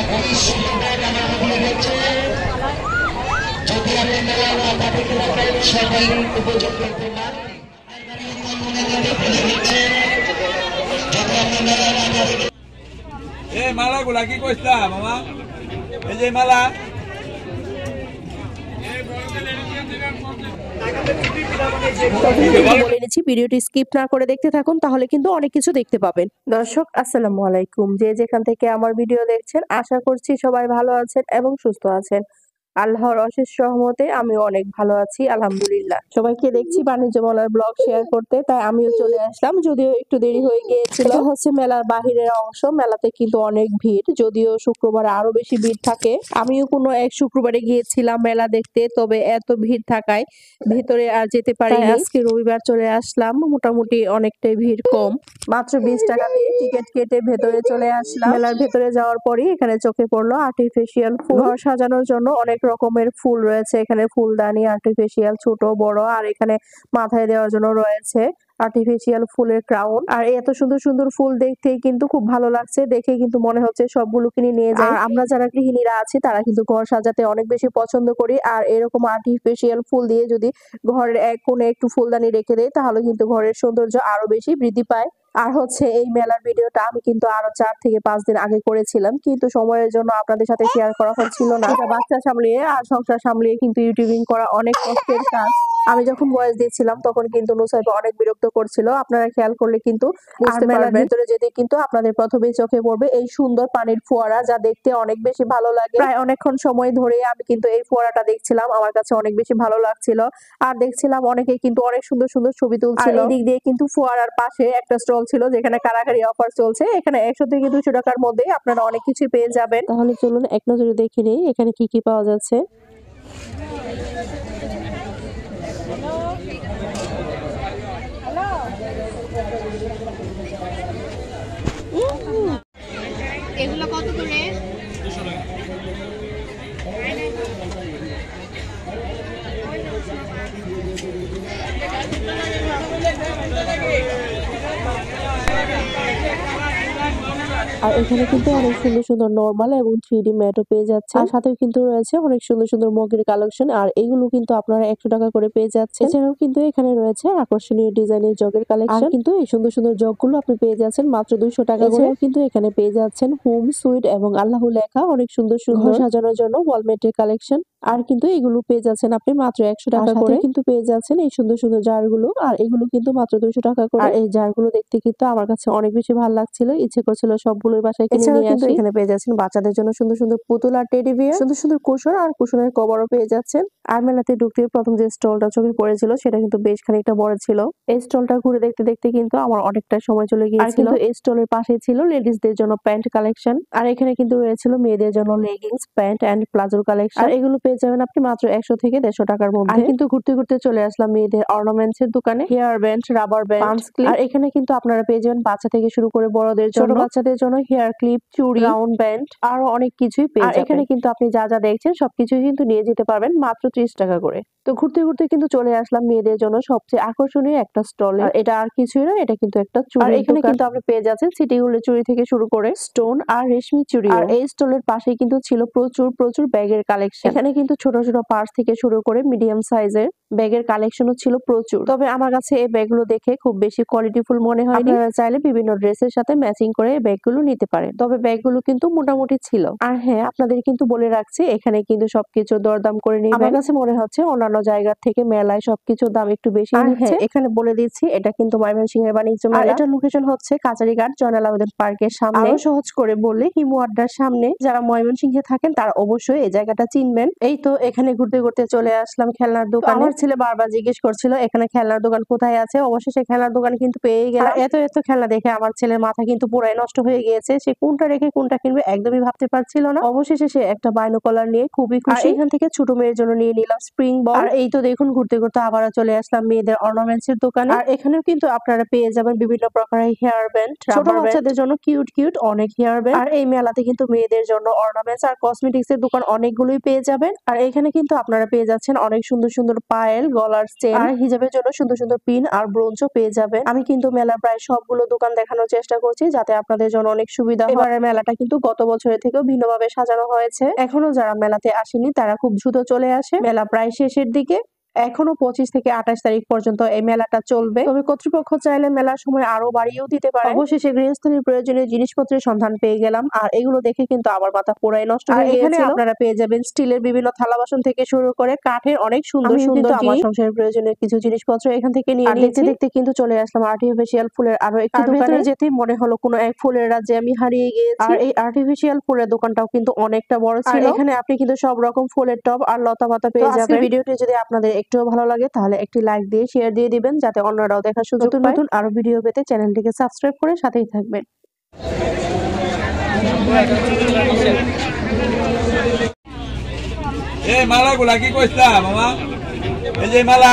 এখনই সুন্দর আমার দিয়ে হচ্ছে যদি আপনি মেলার মাথা থেকে রাখেন সবাই উপযুক্ত প্রমাণ মালা গুলা কি কইতা মামা এই যে মালা বলে এনেছি ভিডিওটি স্কিপ না করে দেখতে থাকুন, তাহলে কিন্তু অনেক কিছু দেখতে পাবেন। দর্শক আসসালামু আলাইকুম, যে যেখান থেকে আমার ভিডিও দেখছেন আশা করছি সবাই ভালো আছেন এবং সুস্থ আছেন। আল্লাহর অশেষ রহমতে আমি অনেক ভালো আছি আলহামদুলিল্লাহ। সবাইকে দেখছি বাণিজ্য মেলার ব্লগ শেয়ার করতে, তাই আমিও চলে আসলাম, যদিও একটু দেরি হয়ে গিয়েছিল। এটা হচ্ছে মেলার বাহিরের অংশ। মেলাতে কিন্তু অনেক ভিড়, যদিও শুক্রবারে আরো বেশি ভিড় থাকে। আমিও কোনো এক শুক্রবারে গিয়েছিলাম মেলা দেখতে, তবে এত ভিড় থাকায় ভেতরে আর যেতে পারিনি। আজকে রবিবার চলে আসলাম, মোটামুটি অনেকটাই ভিড় কম। মাত্র 20 টাকা দিয়ে টিকিট কেটে ভেতরে চলে আসলাম। মেলার ভেতরে যাওয়ার পরই এখানে চোখে পড়লো আর্টিফিশিয়াল ফুল। ঘর সাজানোর জন্য অনেক রকমের ফুল রয়েছে এখানে, ফুলদানি আর্টিফিশিয়াল ছোট বড়, আর এখানে মাথায় দেওয়ার জন্য রয়েছে আর্টিফিশিয়াল ফুলের ক্রাউন। আর এত সুন্দর সুন্দর ফুল দেখতেই কিন্তু খুব ভালো লাগছে, দেখে কিন্তু মনে হচ্ছে সবগুলো কিনে নিয়ে যাই। আর আমরা যারা গৃহিণীরা আছি তারা কিন্তু ঘর সাজাতে অনেক বেশি পছন্দ করি, আর এরকম আর্টিফিশিয়াল ফুল দিয়ে যদি ঘরের এক কোণে একটু ফুলদানি রেখে দেয় তাহলে কিন্তু ঘরের সৌন্দর্য আরো বেশি বৃদ্ধি পায়। আর হচ্ছে এই মেলার ভিডিওটা আমি কিন্তু আরো 4 থেকে 5 দিন আগে করেছিলাম, কিন্তু সময়ের জন্য আপনাদের সাথে শেয়ার করা হচ্ছিল না। এটা বাচ্চা সামলিয়ে আর সংসার সামলিয়ে কিন্তু ইউটিউবিং করা অনেক কষ্টের কাজ। আমি যখন ভয়েস দিয়েছিলাম তখন কিন্তু নুসাইবা অনেক বিরক্ত করছিল, আপনারা খেয়াল করলে কিন্তু বুঝতে পারবেন। ভিতরে যেতে কিন্তু আপনাদের প্রথমেই চোখে পড়বে এই সুন্দর পানির ফোয়ারা, যা দেখতে অনেক বেশি ভালো লাগে। প্রায় অনেকক্ষণ সময় ধরে আমি কিন্তু এই ফোয়ারাটা দেখছিলাম, আমার কাছে অনেক বেশি ভালো লাগছিল। আর দেখছিলাম অনেকে কিন্তু অনেক সুন্দর সুন্দর ছবি তুলছিল। এই দিক দিয়ে কিন্তু ফোয়ারার পাশে একটা স্টল ছিল যেখানে কারাকারি অফার চলছে। এখানে 100 থেকে 200 টাকার মধ্যে আপনারা অনেক কিছু পেয়ে যাবেন। তাহলে চলুন এক নজরে দেখে নিই এখানে কি কি পাওয়া যাচ্ছে। এগুলো কত করে? আর এখানে কিন্তু অনেক সুন্দর সুন্দর নরমাল এবং 3D ম্যাটও পেয়ে যাচ্ছে, আর সাথেও কিন্তু রয়েছে অনেক সুন্দর সুন্দর মগের কালেকশন, আর এগুলো কিন্তু আপনারা 100 টাকা করে পেয়ে যাচ্ছে। এছাড়াও কিন্তু এখানে রয়েছে আকর্ষণীয় ডিজাইনের জগের কালেকশন, আর কিন্তু এই সুন্দর সুন্দর জগগুলো আপনি পেয়ে যাচ্ছেন মাত্র 200 টাকা করে। কিন্তু এখানে পেয়ে যাচ্ছেন হোম সুইট এবং আল্লাহ লেখা অনেক সুন্দর সুন্দর সাজানোর জন্য ওয়ালমেটের কালেকশন, আর কিন্তু এগুলো পেয়ে যাচ্ছেন আপনি মাত্র 100 টাকা করে। কিন্তু পেয়ে যাচ্ছেন এই সুন্দর সুন্দর জারগুলো, আর এগুলো কিন্তু মাত্র 200 টাকা করে। আর এই জারগুলো দেখতে কিন্তু আমার কাছে অনেক বেশি ভালো লাগছিল, ইচ্ছে করছিল সবগুলোই বাসায় কিনে নিয়ে আসি। এখানে পেয়ে যাচ্ছেন বাচ্চাদের জন্য সুন্দর সুন্দর পুতুল আর টেডি বিয়ার, সুন্দর সুন্দর কুশন আর কুশনের কভারও পেয়ে যাচ্ছেন। আর মেলাতে ঢুকতে প্রথম যে স্টলটা চোখে পড়েছিল সেটা কিন্তু বেশ খানিকটা বড় ছিল। এই স্টলটা ঘুরে দেখতে দেখতে কিন্তু আমার অনেকটা সময় চলে গিয়েছিল। আর এই স্টলের পাশে ছিল লেডিসদের জন্য প্যান্ট কালেকশন, আর এখানে কিন্তু রয়েছিল মেয়েদের জন্য লেগিংস, প্যান্ট এন্ড প্লাজোর কালেকশন। আর এগুলো পেয়ে যাবেন আপনি মাত্র 100 থেকে 150 টাকার মধ্যে। আর কিন্তু ঘুরতে ঘুরতে চলে আসলাম মেয়েদের অর্নামেন্টস এর দোকানে। Hair band, rubber band, punch clip, আর এখানে কিন্তু আপনারা পেয়ে যাবেন বাচ্চা থেকে শুরু করে বড়দের জন্য, ছোট বাচ্চাদের জন্য হেয়ার ক্লিপ, চুড়ি, রাউন্ড ব্যান্ড, আরো অনেক কিছুই পেয়ে যাবেন। আর এখানে কিন্তু আপনি যা যা দেখছেন সবকিছুই কিন্তু নিয়ে যেতে পারবেন মাত্র 30 টাকা করে। তো ঘুরতে ঘুরতে কিন্তু চলে আসলাম মেয়েদের জন্য সবচেয়ে আকর্ষণীয় একটা স্টলে। এটা আর কিছুই না, এটা কিন্তু একটা চুড়ি। আর এখানে কিন্তু আপনি পেয়ে যাচ্ছেন সিটি গোল্ডের চুড়ি থেকে শুরু করে স্টোন আর রেশমি চুড়ি। আর এই স্টলের পাশেই কিন্তু ছিল প্রচুর প্রচুর ব্যাগের কালেকশন। এখানে কিন্তু ছোট ছোট পার্স থেকে শুরু করে মিডিয়াম সাইজের ব্যাগের কালেকশনও ছিল প্রচুর। তবে আমার কাছে এই ব্যাগগুলো দেখে খুব বেশি কোয়ালিটিফুল মনে হয়নি। আপনারা চাইলে বিভিন্ন ড্রেসের সাথে ম্যাচিং করে এই ব্যাগগুলো নিতে পারেন, তবে ব্যাগগুলো কিন্তু মোটামুটি ছিল। আর হ্যাঁ, আপনাদের কিন্তু বলে রাখছি এখানে কিন্তু সবকিছু দরদাম করে নিবেন। আমার কাছে মনে হচ্ছে অন্যান্য জায়গা থেকে মেলায় সবকিছুর দাম একটু বেশি নিচ্ছে। এখানে বলে দিচ্ছি এটা কিন্তু ময়মনসিংহের বাণিজ্য মেলা। আর এটা লোকেশন হচ্ছে কাচারিঘাট জয়নাল আবেদীন পার্কের সামনে। আরো সহজ করে বললে হিমু আড্ডার সামনে। যারা ময়মনসিংহে থাকেন তারা অবশ্যই এই জায়গাটা চিনবেন। এই তো এখানে ঘুরতে ঘুরতে চলে আসলাম খেলনার দোকানে। আমার ছেলে বারবার জিজ্ঞেস করছিল এখানে খেলনার দোকান কোথায় আছে, অবশেষে খেলনার দোকান কিন্তু পেয়ে গেলাম। এত এত খেলনা দেখে আমার ছেলের মাথা কিন্তু পুরাই নষ্ট হয়ে গিয়েছে, সে কোনটা রেখে কোনটা কিনবে একদমই ভাবতে পারছিল না। অবশেষে সে একটা বাইনোকুলার নিয়ে খুবই খুশি। এখান থেকে ছোট মেয়ের জন্য নিয়ে নিলাম স্প্রিং বল। আর এই তো দেখুন ঘুরতে ঘুরতে আবারও চলে আসলাম মেয়েদের অর্নামেন্টস এর দোকানে। আর এখানেও কিন্তু আপনারা পেয়ে যাবেন বিভিন্ন প্রকারের হেয়ার ব্যান্ড, ছোট বাচ্চাদের জন্য কিউট কিউট অনেক হেয়ার ব্যান্ড। আর এই মেলাতে কিন্তু মেয়েদের জন্য অর্নামেন্টস আর কসমেটিক্স এর দোকান অনেকগুলোই পেয়ে যাবেন। আর এখানে কিন্তু আপনারা পেয়ে যাচ্ছেন অনেক সুন্দর সুন্দর পায়েল, গলার চেন আর হিজাবের জন্য সুন্দর সুন্দর পিন আর ব্রোঞ্চও পেয়ে যাবেন। আমি কিন্তু মেলার প্রায় সবগুলো দোকান দেখানোর চেষ্টা করছি যাতে আপনাদের জন্য অনেক সুবিধা হয়। এবারে মেলাটা কিন্তু গত বছরের থেকেও ভিন্নভাবে সাজানো হয়েছে। এখনো যারা মেলাতে আসেনি তারা খুব দ্রুত চলে আসে, মেলা প্রায় শেষের দিকে। এখনো 25 থেকে 28 তারিখ পর্যন্ত এই মেলাটা চলবে। তবে কর্তৃপক্ষ চাইলে মেলার সময় আরো বাড়িয়েও দিতে পারে। অবশেষে গৃহস্থালীর প্রয়োজনীয় জিনিসপত্রের সন্ধান পেয়ে গেলাম, আর এগুলো দেখে কিন্তু আমার মাথা পুরাই নষ্ট হয়ে গিয়েছিল। এখানে আপনারা পেয়ে যাবেন স্টিলের বিভিন্ন থালা বাসন থেকে শুরু করে কাঠের অনেক সুন্দর সুন্দর আমার সংসারের প্রয়োজনীয় কিছু জিনিসপত্র এখান থেকে নিয়ে নিয়েছি। দেখতে কিন্তু চলে আসলাম আর্টিফিশিয়াল ফুলের আরো একটি দোকানে। যেতেই মনে হলো কোনো এক ফুলের রাজ্যে আমি হারিয়ে গিয়েছি। আর এই আর্টিফিশিয়াল ফুলের দোকানটাও কিন্তু অনেকটা বড় ছিল। এখানে আপনি কিন্তু সব রকম ফুলের টব আর লতা পাতা পেয়ে যাবেন। ভিডিওটি যদি আপনাদের একটু ভালো লাগে তাহলে একটি লাইক দিয়ে শেয়ার দিয়ে দিবেন যাতে অন্যরাও দেখার সুযোগ পায়। নতুন আরো ভিডিও পেতে চ্যানেলটিকে সাবস্ক্রাইব করে সাথেই থাকবেন। এই মালাগুলা কি কইছিলা মামা? এই যে মালা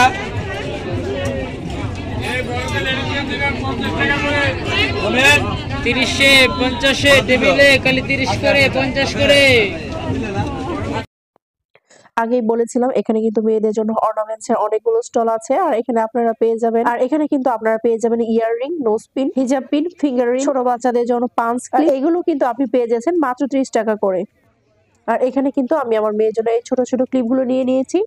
কমেন 30-এ 50-এ টেবিলে খালি 30 করে 50 করে। আগেই বলেছিলাম এখানে কিন্তু মেয়েদের জন্য অর্নামেন্টস এর অনেকগুলো স্টল আছে, আর এখানে আপনারা পেয়ে যাবেন ইয়াররিং, নোজ পিন, হিজাব পিন, ফিঙ্গার রিং, ছোট বাচ্চাদের জন্য পাঞ্চ ক্লিপ। এগুলো কিন্তু আপনি পেয়ে যাচ্ছেন মাত্র 30 টাকা করে। আর এখানে কিন্তু আমি আমার মেয়ের জন্য এই ছোট ছোট ক্লিপ গুলো নিয়ে নিয়েছি।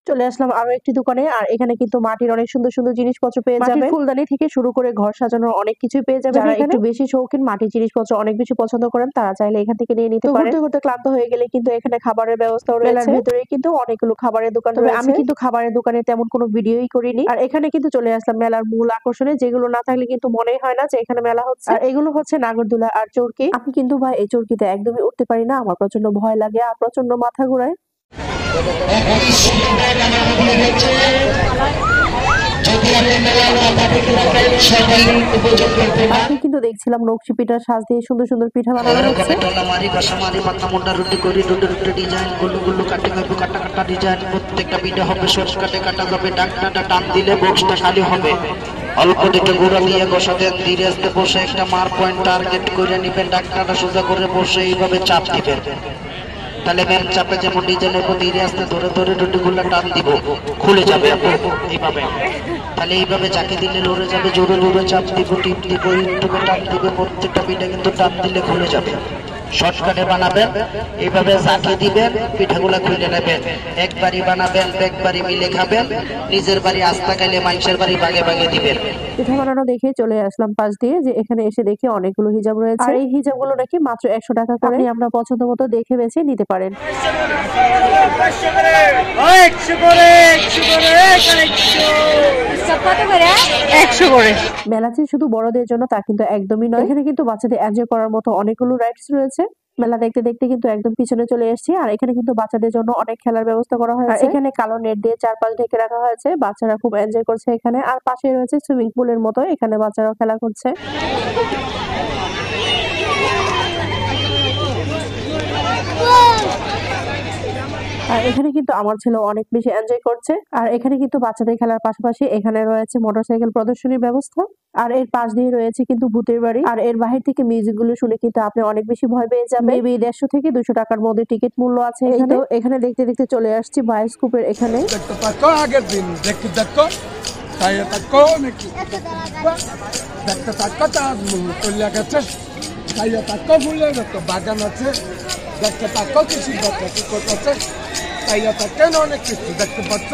চলে আসলাম আরো একটি দোকানে, আর এখানে কিন্তু মাটির অনেক সুন্দর সুন্দর জিনিসপত্র পেয়ে যাবেন। ফুলদানি থেকে শুরু করে ঘর সাজানোর অনেক কিছুই পেয়ে যাবেন। যারা একটু বেশি শৌখিন, মাটির জিনিসপত্র অনেক বেশি পছন্দ করেন, তারা চাইলে এখান থেকে নিয়ে নিতে পারেন। ঘুরতে ঘুরতে ক্লান্ত হয়ে গেলে কিন্তু এখানে খাবারের ব্যবস্থাও রয়েছে। মেলার ভিতরে কিন্তু অনেকগুলো খাবারের দোকান রয়েছে। আমি কিন্তু খাবারের দোকানে তেমন কোনো ভিডিওই করিনি। আর এখানে কিন্তু চলে আসলাম মেলার মূল আকর্ষণে, যেগুলো না থাকলে কিন্তু মনেই হয় না যে এখানে মেলা হচ্ছে। আর এগুলো হচ্ছে নাগরদোলা আর চরকি। আমি কিন্তু ভাই এই চরকিতে একদমই উঠতে পারি না, আমার প্রচন্ড ভয় লাগে আর প্রচন্ড মাথা ঘুরায়। আপনি কিন্তু দেখছিলাম নকশি পিঠার সাজ দিয়ে সুন্দর সুন্দর পিঠা বানানো হচ্ছে। প্রত্যেকটা পিঠা হবে শর্টকাটে কাটা যাবে, ডাকনাটা টান দিলে বক্সটা খালি হবে। অল্প দিকে গুঁড়া দিয়ে বসা দেন, ধীরে আস্তে বসে একটা মার পয়েন্ট টার্গেট করে নিবেন, ডাকনাটা সোজা করে বসে এইভাবে চাপ দিবেন। তাহলে ম্যাম চাপে যেমন ডিজাইনের উপর ধীরে আস্তে ধরে ধরে রুটিগুলো টান দিব, খুলে যাবে এইভাবে। তাহলে এইভাবে যাকে দিলে লড়ে যাবে, জোরে জোরে চাপ দিব, টিপ দিব, ইউটিউবে টান দিবে, প্রত্যেকটা পিঠা কিন্তু টান দিলে খুলে যাবে। শর্টকাটে বানাবেন, এইভাবে যাকে দিবেন পিঠাগুলা খুলে নেবেন। একবারই বানাবেন, একবারই মিলে খাবেন, নিজের বাড়ি আস্তা খাইলে মানুষের বাড়ি ভাগে ভাগে দিবেন। পিঠা বানানো দেখে চলে আসলাম পাশ দিয়ে, যে এখানে এসে দেখি অনেকগুলো হিজাব রয়েছে। আর এই হিজাবগুলো নাকি মাত্র 100 টাকা করে। আপনি আপনার পছন্দ মতো দেখে বেছে নিতে পারেন। মেলা যে শুধু বড়দের জন্য তা কিন্তু একদমই নয়, এখানে কিন্তু বাচ্চাদের এনজয় করার মতো অনেকগুলো রাইডস রয়েছে। মেলা দেখতে দেখতে কিন্তু একদম পিছনে চলে এসেছি, আর এখানে কিন্তু বাচ্চাদের জন্য অনেক খেলার ব্যবস্থা করা হয়েছে। এখানে কালো নেট দিয়ে চারপাশ ঢেকে রাখা হয়েছে, বাচ্চারা খুব এনজয় করছে এখানে। আর পাশে রয়েছে সুইমিং পুলের মতো, এখানে বাচ্চারাও খেলা করছে। আর এখানে কিন্তু আমার ছেলে অনেক বেশি এনজয় করছে। আর এখানে কিন্তু বাচ্চাদের খেলার পাশাপাশি এখানে রয়েছে মোটরসাইকেল প্রদর্শনীর ব্যবস্থা। আর এর পাশ দিয়ে রয়েছে কিন্তু ভূতের বাড়ি। আর এর বাহির থেকে মিউজিক গুলো শুনে কিন্তু আপনি অনেক বেশি ভয় পেয়ে যাবেন। মেবি 150 থেকে 200 টাকার মধ্যে টিকিট মূল্য আছে। এখানে দেখতে দেখতে চলে আসছি বায়োস্কোপের এখানে। আগের দিন দেখতে দেখো তাই দেখো নাকি দেখতে থাকো, তার চলে গেছে তাই থাকো, ফুলের একটা বাগান আছে, দেখতে থাকো কিছু আছে, তাই থাকেন অনেক কিছু দেখতে পাচ্ছ।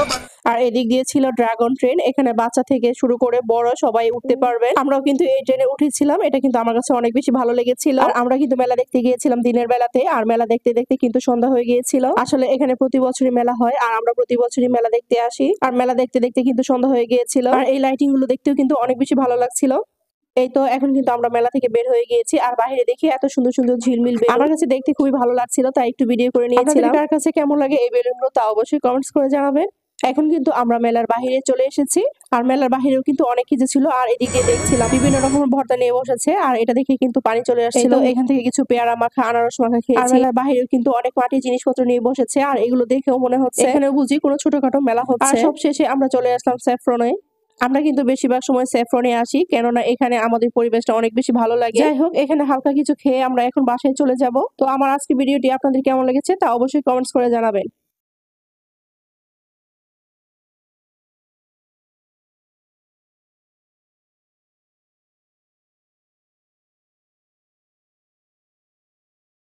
আর এদিক দিয়ে ছিল ড্রাগন ট্রেন, এখানে বাচ্চা থেকে শুরু করে বড় সবাই উঠতে পারবে। আমরাও কিন্তু এই ট্রেনে উঠেছিলাম, এটা কিন্তু আমার কাছে অনেক বেশি ভালো লেগেছিল। আর আমরা কিন্তু মেলা দেখতে গিয়েছিলাম দিনের বেলাতে, আর মেলা দেখতে দেখতে কিন্তু সন্ধ্যা হয়ে গিয়েছিল। আসলে এখানে প্রতি বছরই মেলা হয়, আর আমরা প্রতি বছরই মেলা দেখতে আসি। আর মেলা দেখতে দেখতে কিন্তু সন্ধ্যা হয়ে গিয়েছিল, আর এই লাইটিং গুলো দেখতেও কিন্তু অনেক বেশি ভালো লাগছিল। এই তো এখন কিন্তু আমরা মেলা থেকে বের হয়ে গিয়েছি, আর বাইরে দেখি এত সুন্দর সুন্দর ঝিলমিল বেলুন। আমার কাছে দেখতে খুবই ভালো লাগছিল, তাই একটু ভিডিও করে নিয়েছিলাম। কার কাছে কেমন লাগে এই বেলুনগুলো তা অবশ্যই কমেন্টস করে জানাবেন। এখন কিন্তু আমরা মেলার বাহিরে চলে এসেছি, আর মেলার বাহিরেও কিন্তু অনেক কিছু ছিল। আর এদিকে দেখছিলাম বিভিন্ন রকমের ভর্তা নিয়ে বসেছে, আর এটা দেখে কিন্তু পানি চলে আসছিল। এখান থেকে কিছু পেয়ারা মাখা, আনারস মাখা খেয়েছি। আর মেলার বাহিরেও কিন্তু অনেক মাটির জিনিসপত্র নিয়ে বসেছে, আর এগুলো দেখেও মনে হচ্ছে এখানে বুঝি কোনো ছোটখাটো মেলা হচ্ছে। আর সবশেষে আমরা চলে আসলাম স্যাফরনে। আমরা কিন্তু বেশিরভাগ সময় স্যাফরনে আসি, কেননা এখানে আমাদের পরিবেশটা অনেক বেশি ভালো লাগে। যাই হোক, এখানে হালকা কিছু খেয়ে আমরা এখন বাসায় চলে যাব। তো আমার আজকে ভিডিওটি আপনাদের কেমন লেগেছে তা অবশ্যই কমেন্টস করে জানাবেন।